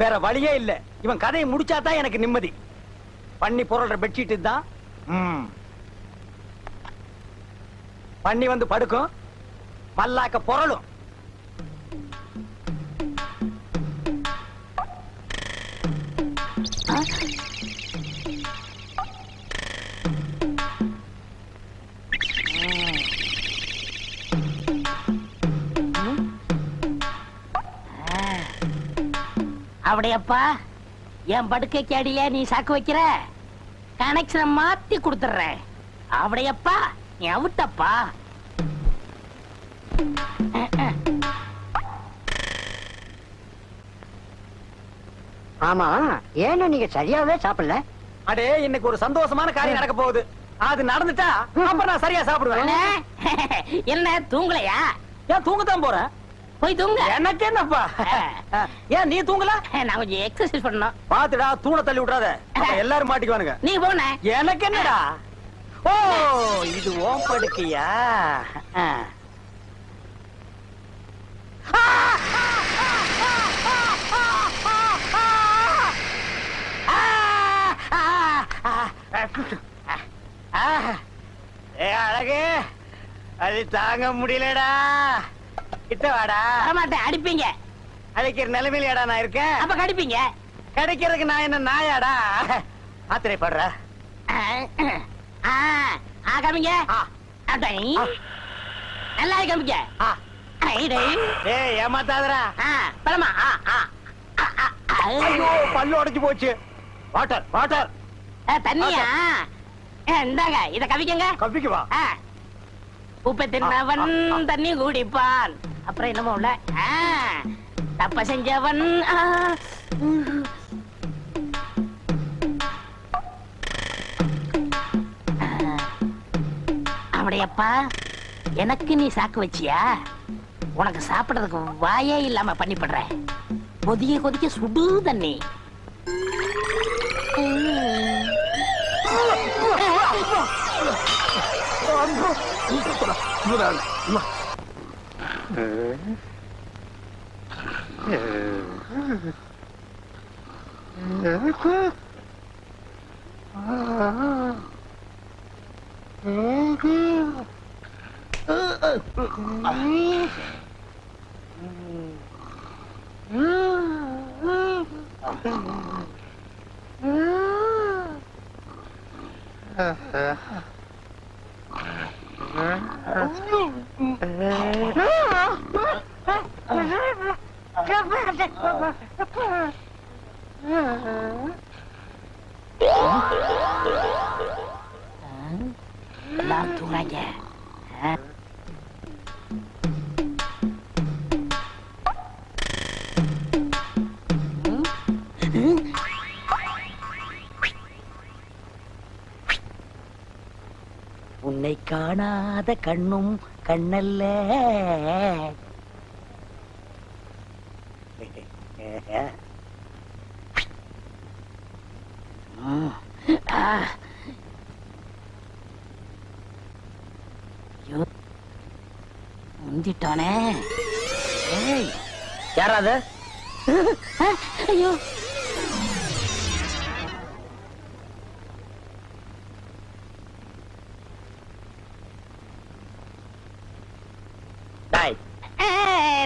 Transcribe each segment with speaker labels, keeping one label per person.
Speaker 1: வேற வழியே இல்ல. இவன் கதையை முடிச்சாதான் எனக்கு நிம்மதி. பண்ணி பொருள்ற பெட்ஷீட் தான். பண்ணி வந்து படுக்கும், மல்லாக்க பொருளும்.
Speaker 2: அப்படியப்பா, என் படுக்கைக்கு அடியில நீ சாக்கு வைக்கிற, கனெக்ஷனை மாத்தி கொடுத்துறேன். அப்படியப்பா, நீ அவுட்டப்பா.
Speaker 3: ஆமா, ஏன்னா நீங்க சரியாவே சாப்பிடல?
Speaker 1: அடே, இன்னைக்கு ஒரு சந்தோஷமான காரியம் நடக்க போகுது. அது நடந்துட்டா அப்ப நான் சரியா சாப்பிடுவேன்.
Speaker 2: என்ன தூங்கலையா?
Speaker 1: ஏன் தூங்கத்தான் போறேன்.
Speaker 2: போய் தூங்க.
Speaker 1: எனக்கு என்னப்பா? ஏன் நீ தூங்கல?
Speaker 2: நான் கொஞ்சம் எக்ஸசைஸ் பண்ணணும்.
Speaker 1: பாத்துடா, தூண தள்ளி விடாத, எல்லாரும் மாட்டிக்குவானுங்க.
Speaker 2: நீ போன.
Speaker 1: எனக்கு என்னடா? ஓ, இது ஓம் படுக்கையா? அழகு, அது தாங்க முடியலடா. கிட்ட வாடா.
Speaker 2: வரமாட்டேன், அடிப்பீங்க.
Speaker 1: அடிக்கிற நிலைமையிலடா நான் இருக்கேன்.
Speaker 2: அப்ப கடிப்பீங்க.
Speaker 1: கிடைக்கிறதுக்கு நான் என்ன நாயாடா? ஆத்திரைப்படுற.
Speaker 2: காமிங்க. நல்லா காமிங்க.
Speaker 1: ஏமாத்தாதரா.
Speaker 2: பழமா.
Speaker 1: ஐயோ, பல்லு உடைஞ்சு போச்சு. Water water.
Speaker 2: தண்ணியா? இந்தாங்க, இத கவிக்கங்க.
Speaker 1: கவிக்குவா?
Speaker 2: உப்பை தின்னவன் தண்ணி குடிப்பான். அப்புறம் என்னமோ உள்ள தப்ப செஞ்சவன். அப்படியப்பா, எனக்கு நீ சாக்கு வச்சியா? உனக்கு சாப்பிடுறதுக்கு வாயே இல்லாம பண்ணிப்படுற. கொதிக்க கொதிக்க சுடு தண்ணி. எல்லாரும் தூங்காங்க. உன்னை காணாத கண்ணும் கண்ணல்ல. முந்திட்டானே.
Speaker 1: யாராவது?
Speaker 2: ஐயோ,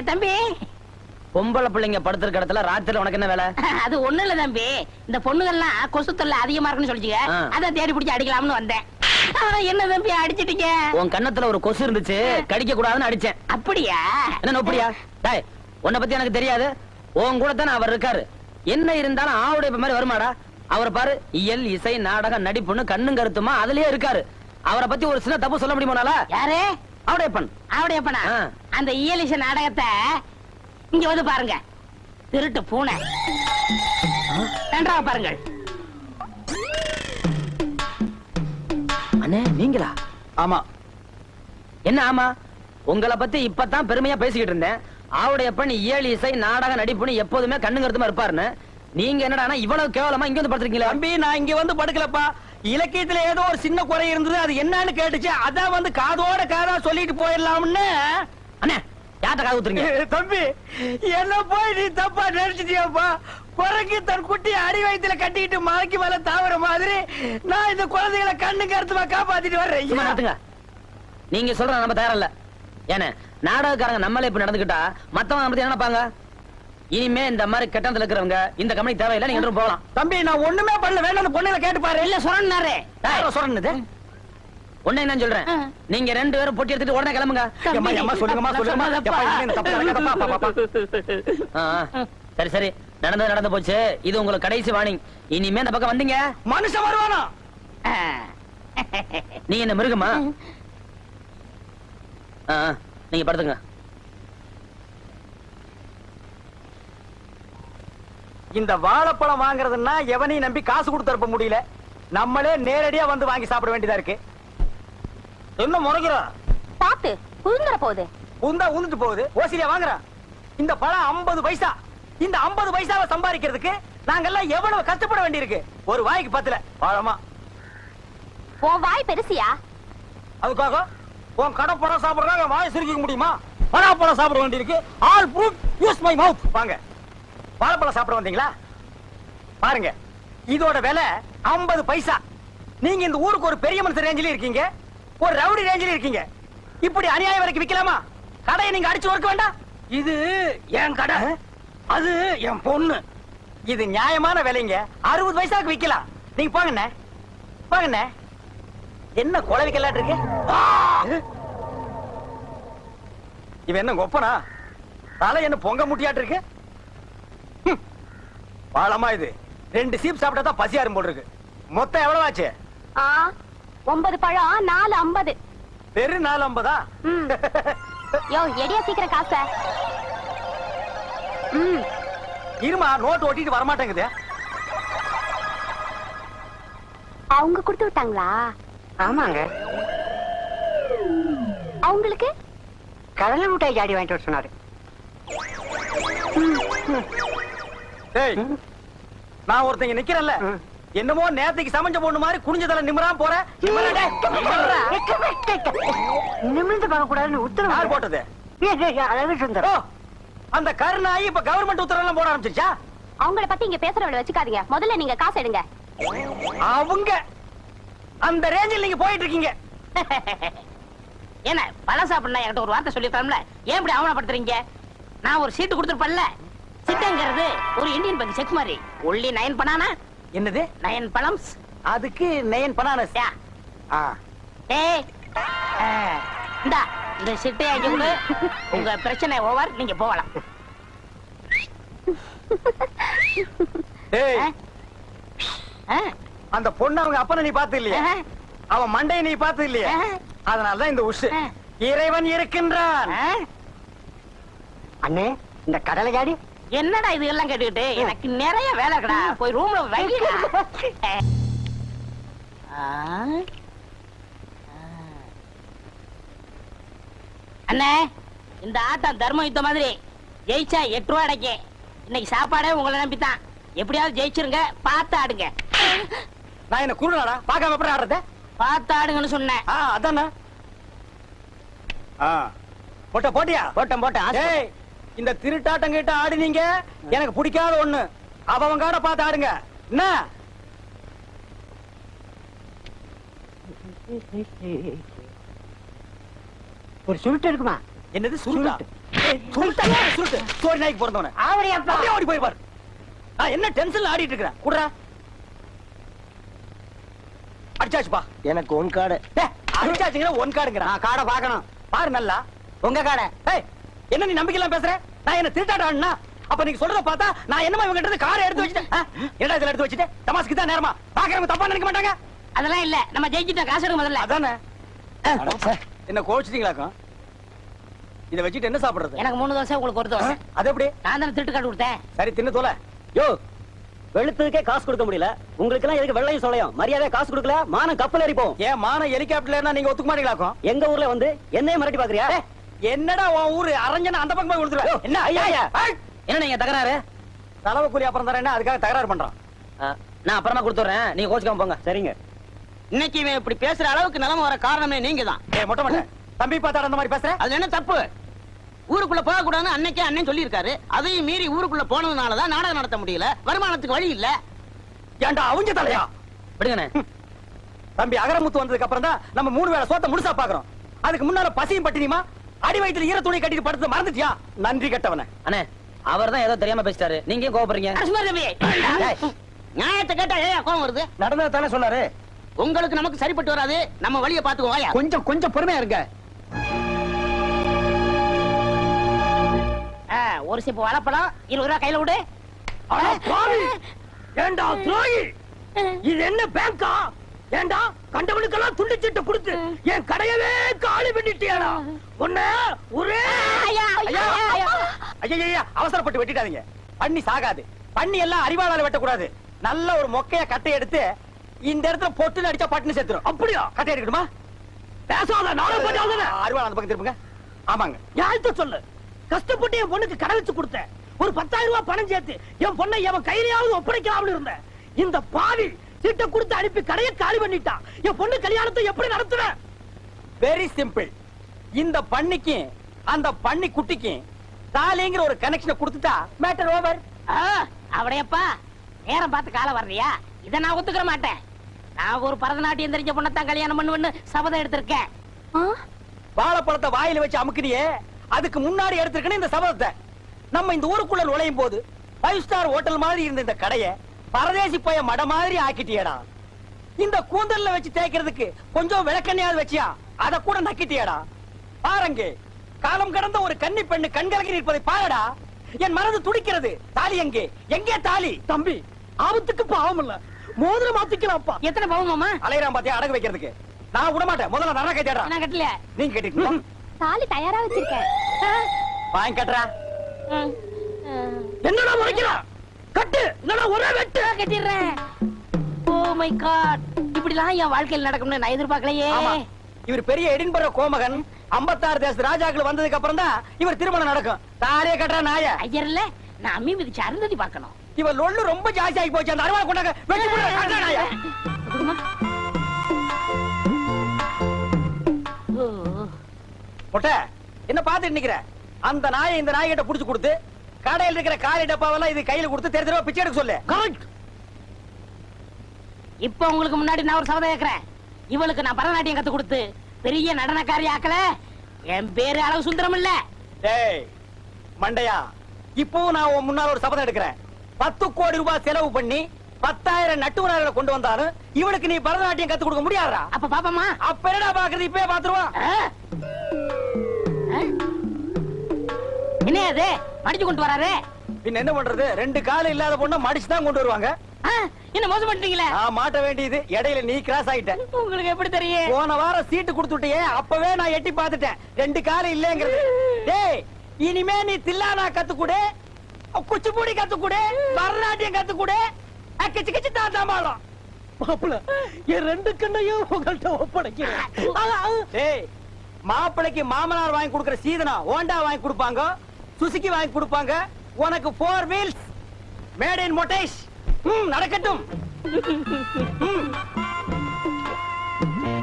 Speaker 2: தம்பி,
Speaker 1: பொம்பளை பிள்ளைங்க படுத்திருக்க இடத்துல ராத்திரில உனக்கு என்ன வேலை?
Speaker 2: அது ஒண்ணு இல்ல தம்பி, இந்த பொண்ணுகள்லாம் கொசு தொல்லை அதிகமா இருக்குன்னு சொல்லிச்சுங்க. அத தேடி பிடிச்சி அடிக்கலாம்னு வந்தேன். என்ன தம்பி அடிச்சிட்டீங்க?
Speaker 1: உன் கன்னத்துல ஒரு கொசு இருந்துச்சு, கடிக்க கூடாதுன்னு அடிச்சேன்.
Speaker 2: அப்படியா?
Speaker 1: என்ன நோப்படியா? டாய், உன்னை பத்தி எனக்கு தெரியாது. உன் கூட தானே அவர் இருக்காரு. என்ன இருந்தாலும் ஆவுடைய மாதிரி வருமாடா? அவரை பாரு, இயல் இசை நாடகம் நடிப்புன்னு கண்ணும் கருத்துமா அதுலயே இருக்காரு. அவரை பத்தி ஒரு சின்ன தப்பு சொல்ல முடியுமானால?
Speaker 2: யாரு?
Speaker 1: அவடையப்பன்.
Speaker 2: அவடையப்பனா? அந்த இயல் இசை நாடகத்தை இங்க வந்து பாருங்க. திருட்டு பூனை. நன்றாக பாருங்கள்.
Speaker 1: அண்ணே, நீங்களா? ஆமா. என்ன ஆமா? உங்களை பத்தி இப்பதான் பெருமையா பேசிக்கிட்டு இருந்தேன். ஆவுடையப்பன் இயல் இசை நாடக நடிப்புன்னு எப்போதுமே கண்ணுங்கருத்துமா இருப்பாருன்னு. நீங்க என்னடா இவ்வளவு கேவலமா இங்க வந்து படுத்துறீங்களா? தம்பி, நான் இங்க வந்து படுக்கலப்பா. இலக்கியத்துல ஏதோ ஒரு சின்ன குறை இருந்தது, அது என்னன்னு கேட்டுச்சு. அதான் வந்து காதோட காதா சொல்லிட்டு போயிடலாம்னு. அண்ணே, யார்கிட்ட காது குத்துறீங்க?
Speaker 4: தம்பி என்ன போய் நீ தப்பா நினைச்சிட்டியாப்பா? குரங்கு தன் குட்டி அடி வயித்துல கட்டிக்கிட்டு மலைக்கு மேல தாவற மாதிரி நான் இந்த குழந்தைகளை கண்ணு கருத்துமா காப்பாத்திட்டு
Speaker 1: சும்மா
Speaker 4: வர்றேன்.
Speaker 1: நிறுத்துங்க. நீங்க சொல்ற நம்ம தயாரில்ல. ஏன்னா நாடகக்காரங்க நம்மளே இப்ப நடந்துக்கிட்டா மத்தவங்க நம்ம என்ன நினைப்பாங்க? இனிமே இந்த மாதிரி கட்டணத்துல இருக்கிறவங்க இந்த கம்பெனி தேவையில்லை, நீங்க என்றும் போகலாம்.
Speaker 4: தம்பி நான் ஒண்ணுமே பண்ணல, வேணும் அந்த பொண்ணுல கேட்டு பாரு.
Speaker 2: இல்ல சொன்னாரே.
Speaker 4: சொல்றது
Speaker 1: ஒண்ணு என்ன சொல்றேன், நீங்க 2 பேரும் பொட்டி எடுத்துட்டு உடனே கிளம்புங்க.
Speaker 4: சொல்லுங்கம்மா சொல்லுங்கம்மா. எப்பா, இனிமே இந்த தப்பு நடக்காதப்பா, பாப்பா.
Speaker 1: சரி சரி, நடந்து போச்சு. இது உங்களுக்கு கடைசி வார்னிங். இனிமே இந்த பக்கம் வந்தீங்க
Speaker 4: மனுஷன் வருவானா?
Speaker 1: நீ என்ன மிருகமா? நீங்க படுத்துங்க.
Speaker 4: இந்த வாழைப்பழம் வாங்குறதுன்னா எவனையும் நம்பி காசு கொடுத்து அனுப்ப முடியல. நம்மளே நேரடியா வந்து வாங்கி சாப்பிட வேண்டியதா இருக்கு. என்ன முறைக்கிறோம்?
Speaker 5: பாத்து புழுங்கற போகுது.
Speaker 4: உந்தா உந்துட்டு போகுது. ஓசிலியா வாங்குறான். இந்த பழம் 50 பைசா. இந்த 50 பைசாவை சம்பாதிக்கிறதுக்கு நாங்கெல்லாம் எவ்வளவு கஷ்டப்பட வேண்டியிருக்கு. ஒரு வாய்க்கு 10ல பழமா.
Speaker 5: உன் வாய் பெருசியா?
Speaker 4: அதுக்காக உன் கடை பழம் சாப்பிடுறாங்க வாய் சுருக்கிக்க முடியுமா? பழம் சாப்பிட வேண்டியிருக்கு. All fruit use my mouth. வாங்க, வாழைப்பழம் சாப்பிட வந்தீங்களா? பாருங்க, இதோட விலை 50 பைசா. நீங்க இந்த ஊருக்கு ஒரு பெரிய மனுஷன் ரேஞ்சில இருக்கீங்க, ஒரு ரவுடி ரேஞ்சில இருக்கீங்க. இப்படி அநியாயம் வரைக்கும் விக்கலாமா? கடையை நீங்க அடிச்சு ஒர்க்க வேண்டாம். இது என் கடை, அது என் பொண்ணு. இது நியாயமான விலைங்க. 60 பைசாக்கு விக்கலாம். நீங்க போங்கண்ணே, போங்கண்ணே. என்ன கொலை விக்கலாட்டு இருக்கு? இவன் என்ன கொப்பனா? தலை என்ன பொங்க முட்டியாட்டு இருக்கு? பாலமா இது 2 சீப் சாப்பிட்டா தான் பசியாரும் போல் இருக்கு. மொத்தம் எவ்வளவு ஆச்சு?
Speaker 5: 9 பழம் 4.50.
Speaker 4: வெறும் 4.50.
Speaker 5: யோ எடியா சீக்கிரம் காச.
Speaker 4: இருமா, நோட்டு ஓட்டிட்டு வரமாட்டேங்குது.
Speaker 5: அவங்க கொடுத்து விட்டாங்களா?
Speaker 3: ஆமாங்க,
Speaker 5: அவங்களுக்கு
Speaker 3: கடலை மிட்டாய் ஜாடி வாங்கிட்டு வர சொன்னாரு.
Speaker 4: டேய், நான் ஒருத்தங்க நிக்கிறேன்ல, என்னமோ நேத்துக்கு சமைஞ்ச பொண்ணு மாதிரி குனிஞ்சதல நிமிராம போற.
Speaker 3: நிமிர்ந்து பார்க்க கூடாதுன்னு
Speaker 4: யார்
Speaker 3: உத்தரவு
Speaker 4: போட்டது?
Speaker 3: அழகு சுந்தரம்.
Speaker 4: ஓ, அந்த கருணாயி இப்ப கவர்மெண்ட் உத்தரவு எல்லாம் போட ஆரம்பிச்சிருச்சா?
Speaker 5: அவங்கள பத்தி இங்க பேசுறவள வச்சுக்காதீங்க. முதல்ல நீங்க காசு எடுங்க.
Speaker 4: அவங்க அந்த ரேஞ்சில் நீங்க போயிட்டு இருக்கீங்க.
Speaker 2: என்ன பழம் சாப்பிடணும் என்கிட்ட ஒரு வார்த்தை சொல்லிருக்கலாம்ல? ஏன் இப்படி அவமானப்படுத்துறீங்க? நான் ஒரு சீட்டு கொடுத்துருப்பேன்ல. சிட்டங்கிறது ஒரு இந்தியன் பேங்க் செக் மாதிரி. Only 9 banana.
Speaker 4: என்னது
Speaker 2: 9 பழம்ஸ்.
Speaker 4: அதுக்கு நயன் பனானஸ்.
Speaker 2: ஏய், இந்தா இந்த சிட்டை ஆக்கி கொடு. உங்க பிரச்சனை ஓவர், நீங்க போகலாம்.
Speaker 4: டேய்,
Speaker 2: ஆ?
Speaker 4: அந்த பொண்ணு அவங்க அப்பனை நீ பார்த்து இல்லையா?
Speaker 2: ஆ?
Speaker 4: அவன் மண்டையை நீ பார்த்து இல்லையா?
Speaker 2: ஆ?
Speaker 4: அதனாலதான் இந்த உஷு.
Speaker 2: ஆ.
Speaker 4: இறைவன் இருக்கின்றான்.
Speaker 2: ஆ?
Speaker 3: அண்ணே, இந்த கடலை ஜாடி
Speaker 2: என்னடா இது எல்லாம் கேட்டுக்கிட்டு? எனக்கு நிறைய வேலை இருக்கடா. போய் ரூம்ல வைடா. அண்ணே, இந்த ஆட்டம் தர்ம யுத்த மாதிரி. ஜெயிச்சா 8 ரூபா அடைக்க. இன்னைக்கு சாப்பாடே உங்களை நம்பித்தான். எப்படியாவது ஜெயிச்சிருங்க, பார்த்து ஆடுங்க.
Speaker 4: நான் என்ன குருநாடா? பார்க்காம எப்படி ஆடுறது?
Speaker 2: பார்த்து ஆடுங்கன்னு சொன்னேன்.
Speaker 4: அதானே. போட்டியா?
Speaker 1: போட்டேன்.
Speaker 4: ஏய், இந்த திருட்டாட்டம் கிட்ட ஆடுனீங்க எனக்கு பிடிக்காத ஒண்ணு. அவன் காட பார்த்து ஆடுங்க. என்ன
Speaker 3: ஒரு சுருட்டு இருக்குமா?
Speaker 4: என்னது சுருட்டா? சுருட்டா? சுருட்டு சோடி நாய்க்கு பிறந்தவன அப்படியே ஓடி போய் பாரு. என்ன டென்ஷன்ல ஆடிட்டு இருக்கிற? குடுறா. அடிச்சாச்சுப்பா.
Speaker 1: எனக்கு ஒன் கார்டு.
Speaker 4: அடிச்சாச்சுங்கிற ஒன் கார்டுங்கிற.
Speaker 3: காடை பார்க்கணும்.
Speaker 4: பாரு நல்லா
Speaker 3: உங்க காடை.
Speaker 4: ஏய், என்ன நீ நம்பிக்கைலாம் பேசுற? நான் என்ன திருட்டாடா? அப்ப நீங்க சொல்றத பார்த்தா நான் என்னமா இவங்க கிட்ட காரை எடுத்து வச்சிட்டேன். என்னடா இதெல்லாம் எடுத்து வச்சிட்டேன்? தமாஸ்க்கு தான் நேரமா? பாக்குறவங்க தப்பா நினைக்க மாட்டாங்க.
Speaker 2: அதெல்லாம் இல்ல, நம்ம ஜெயிச்சிட்டோம். காசு எடுங்க முதல்ல.
Speaker 4: அதானே. என்ன கோச்சிட்டீங்களாக்கும்? இத வச்சிட்டு என்ன சாப்பிடுறது?
Speaker 2: எனக்கு 3 தோசை, உங்களுக்கு 1 தோசை.
Speaker 4: அது எப்படி?
Speaker 2: நான் தானே திருட்டு கார்டு கொடுத்தேன்.
Speaker 4: சரி, தின்னு தோல.
Speaker 1: யோ, வெளுத்ததுக்கே காசு கொடுக்க முடியல. உங்களுக்கு எல்லாம் எதுக்கு வெள்ளையும் சொல்லையும்? மரியாதையா காசு கொடுக்கல, மானம் கப்பல் ஏறிப்போம்.
Speaker 4: ஏன் மான ஹெலிகாப்டர்ல நீங்க ஒத்துக்க மாட்டீங்களாக்கும்?
Speaker 1: எங்க ஊர்ல வந்து என்னைய மிரட்டி பாக்குறியா?
Speaker 4: என்னடா உன் ஊரு அரஞ்சனா அந்த பக்கம் போய் கொடுத்துருவேன். என்ன ஐயா?
Speaker 1: என்ன நீங்க தகராறு?
Speaker 4: தலைவ கூலி அப்புறம் தரேன்னா அதுக்காக தகராறு பண்றான்.
Speaker 1: நான் அப்புறமா கொடுத்துறேன், நீங்க கோச்சுக்காம போங்க. சரிங்க.
Speaker 2: இன்னைக்கு இவன் இப்படி பேசுற அளவுக்கு நிலைமை வர காரணமே நீங்க தான்.
Speaker 4: மொட்டை மொட்டை தம்பி பார்த்தாட அந்த மாதிரி பேசுற?
Speaker 2: அது என்ன தப்பு? ஊருக்குள்ள போக கூடாதுன்னு அன்னைக்கே அண்ணன் சொல்லியிருக்காரு. அதையும் மீறி ஊருக்குள்ள போனதுனாலதான் நாடகம் நடத்த முடியல. வருமானத்துக்கு வழி இல்ல.
Speaker 4: ஏன்டா அவங்க தலையா?
Speaker 1: விடுங்கண்ணே.
Speaker 4: தம்பி அகரமுத்து வந்ததுக்கு அப்புறம் தான் நம்ம 3 வேளை சோத்த முழுசா பாக்குறோம். அதுக்கு முன்னால பசியும் பட்டினியுமா அடி வயித்துல ஈர துணி கட்டிட்டு படுத்து மறந்துட்டியா? நன்றி கட்டவன.
Speaker 1: அண்ணே அவர் தான் ஏதோ தெரியாம பேசிட்டாரு, நீங்க ஏன் கோவப்படுறீங்க?
Speaker 2: நரசிம்மர் தம்பி, நியாயத்தை கேட்டா ஏன் கோவம் வருது?
Speaker 4: நடந்தது தானே சொன்னாரு.
Speaker 2: உங்களுக்கு நமக்கு சரிப்பட்டு வராது. நம்ம வழியை பாத்துக்கோ. வாயா.
Speaker 4: கொஞ்சம் பொறுமையா இருங்க.
Speaker 2: ஒரு சிப்பு வாழைப்பழம் 20 ரூபாய் கையில விடு.
Speaker 4: அட பாவி! ஏண்டா துரோகி! இது என்ன பேங்கா? ஏண்டா கண்டவனுக்கெல்லாம் துண்டு சீட்டு கொடுத்து என் கடையவே காலி பண்ணிட்டியாடா? உன்ன ஒரே
Speaker 2: ஐயா, ஐயா, ஐயா.
Speaker 4: ஐயா அவசரப்பட்டு வெட்டிட்டாதீங்க. பண்ணி சாகாது. பண்ணி எல்லாம் அறிவாளால வெட்டக்கூடாது. நல்ல ஒரு மொக்கைய கட்டை எடுத்து இந்த இடத்துல பொட்டுன்னு அடிச்சா பட்டுன்னு செத்துரும். அப்படியா? கட்டை எடுக்கணுமா? பேசாத நானும் பண்ணாத. அறிவாள அந்த பக்கம் திருப்புங்க. ஆமாங்க. யார்கிட்ட சொல்லு? கஷ்டப்பட்டு என் பொண்ணுக்கு கடை வச்சு கொடுத்தேன். ஒரு 10,000 ரூபாய் பணம் சேர்த்து என் பொண்ணை எவன் கையிலையாவது ஒப்படைக்கலாம்னு இருந்தேன். இந்த பாவி சீட்டை கொடுத்து அனுப்பி கடையை காலி பண்ணிட்டான். என் பொண்ணு கல்யாணத்தை எப்படி நடத்துவேன்? Very simple. இந்த பண்ணிக்கு அந்த பண்ணி குட்டிக்கு தாலிங்கிற ஒரு கனெக்ஷனை கொடுத்துட்டா மேட்டர் ஓவர்.
Speaker 2: அவடையப்பா நேரம் பார்த்து கால வர்றியா? இத நான் ஒத்துக்கிற மாட்டேன். நான் ஒரு பரதநாட்டியம் தெரிஞ்ச பொண்ணத்தான் கல்யாணம் பண்ணுவேன்னு சபதம் எடுத்திருக்கேன்.
Speaker 4: வாழைப்பழத்தை வாயில வச்சு அமுக்கினியே, அதுக்கு முன்னாடி எடுத்திருக்கணும் இந்த சபதத்தை. நம்ம இந்த ஊருக்குள்ள நுழையும் போது 5 ஸ்டார் ஹோட்டல் மாதிரி இருந்த இந்த கடையை பரதேசி போய மட மாதிரி ஆக்கிட்டியடா. இந்த கூந்தல்ல வச்சு தேய்க்கிறதுக்கு கொஞ்சம் விளக்கண்ணையாவது வச்சியா, அத கூட நக்கிட்டியடா. பாருங்க, காலம் கடந்த ஒரு கன்னி பெண்ணு கண்கலங்கி இருப்பதை பாருடா. என் மனது துடிக்கிறது. தாலி எங்கே? எங்கே தாலி? தம்பி, ஆபத்துக்கு பாவம் இல்ல, மோதிரம் மாத்திக்கலாம்ப்பா.
Speaker 2: எத்தனை பவுன் மாமா?
Speaker 4: அலையறான் பாத்தியா அடகு வைக்கிறதுக்கு. நான் விட மாட்டேன். முதல்ல நரக கேட்டா.
Speaker 2: நான் கட்டல.
Speaker 4: நீங்க கேட்டீங்களா?
Speaker 5: தாலி தயாரா வச்சிருக்கேன்.
Speaker 4: வாங்கி கட்டுறா. என்னடா முறைக்கிறா? கட்டு, இல்லனா ஒரே வெட்டு.
Speaker 2: கட்டிடுறேன். ஓ மை காட், இப்படிலாம் என் வாழ்க்கையில் நடக்கும்னு நான் எதிர்பார்க்கலையே.
Speaker 4: ஆமா, இவர் பெரிய எடின்பர்க் கோமகன் 56 தேச ராஜாக்கள் வந்ததுக்கு அப்புறம் தான் இவர் திருமணம் நடக்கும். தாலிய கட்டுற நாய.
Speaker 2: ஐயர்ல நான் அம்மி மிதிச்சு அருந்ததி பார்க்கணும்.
Speaker 4: இவர் லொள்ளு ரொம்ப ஜாஸ்தி ஆகி போச்சு. அந்த அருவா கொண்டாங்க வெட்டி போடுற கட்டுற நாய. முட்டை என்ன பாத்துட்டு நிக்கிற? அந்த நாயை இந்த நாய்கிட்ட புடிச்சு கொடுத்து கடையில் இருக்கிற காலி டப்பாவெல்லாம் இது கையில கொடுத்து தெரு தெருவா பிச்சை எடுக்க சொல்லு. கரெக்ட்.
Speaker 2: இப்ப உங்களுக்கு முன்னாடி நான் ஒரு சபதம் கேட்கிறேன். இவளுக்கு நான் பரதநாட்டியம் கத்து கொடுத்து பெரிய நடனக்காரி ஆக்கல. என் பேரு அளவு சுந்தரம் இல்ல.
Speaker 4: டேய் மண்டையா, இப்பவும் நான் உன் முன்னால ஒரு சபதம் எடுக்கிறேன். 10 கோடி ரூபாய் செலவு பண்ணி 10,000 நட்டுவரார்களை கொண்டு வந்தாலும் இவளுக்கு நீ பரதநாட்டியம் கத்து கொடுக்க முடியாதா?
Speaker 2: அப்ப பாப்பமா?
Speaker 4: அப்ப என்னடா பாக்குறது? இப்பவே பாத்துருவான்.
Speaker 2: என்ன அது மடிச்சு கொண்டு வராரு?
Speaker 4: பின்ன என்ன பண்றது? 2 கால் இல்லாத பொண்ண மடிச்சு தான் கொண்டு வருவாங்க.
Speaker 2: என்ன மோசம் பண்ணிட்டீங்களே?
Speaker 4: நான் மாட்ட வேண்டியது இடையில நீ கிராஸ் ஆயிட்ட.
Speaker 2: உங்களுக்கு எப்படி தெரியும்?
Speaker 4: போன வாரம் சீட்டு கொடுத்துட்டியே, அப்பவே நான் எட்டி பார்த்துட்டேன் 2 கால் இல்லங்கிறது. டேய், இனிமே நீ தில்லானா கத்துக்குடு, குச்சிப்புடி கத்துக்குடு, பரதநாட்டியம் கத்துக்குடு, கிச்சு கிச்சு தாத்தாமாலும். மாப்பிள, என் 2 கண்ணையும் உங்கள்ட்ட ஒப்படைக்கிறேன். டேய், மாப்பிளைக்கு மாமனார் வாங்கி கொடுக்கிற சீதனா ஹோண்டா வாங்கி கொடுப்பாங்க, சுசுகி வாங்கி கொடுப்பாங்க. உனக்கு 4 வீல்ஸ் மேட் இன் மொட்டேஷ். நடக்கட்டும்.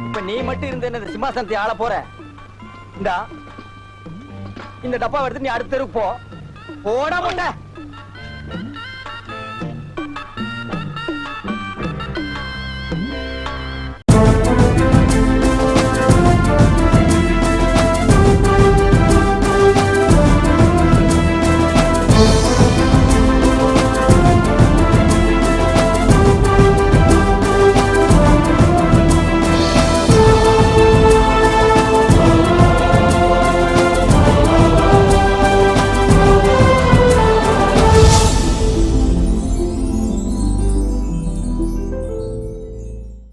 Speaker 4: இப்ப நீ மட்டும் இருந்த இந்த சிம்மாசனத்தை ஆள போற. இந்த டப்பா எடுத்து நீ அடுத்த தெருக்கு போ. போட மாட்ட.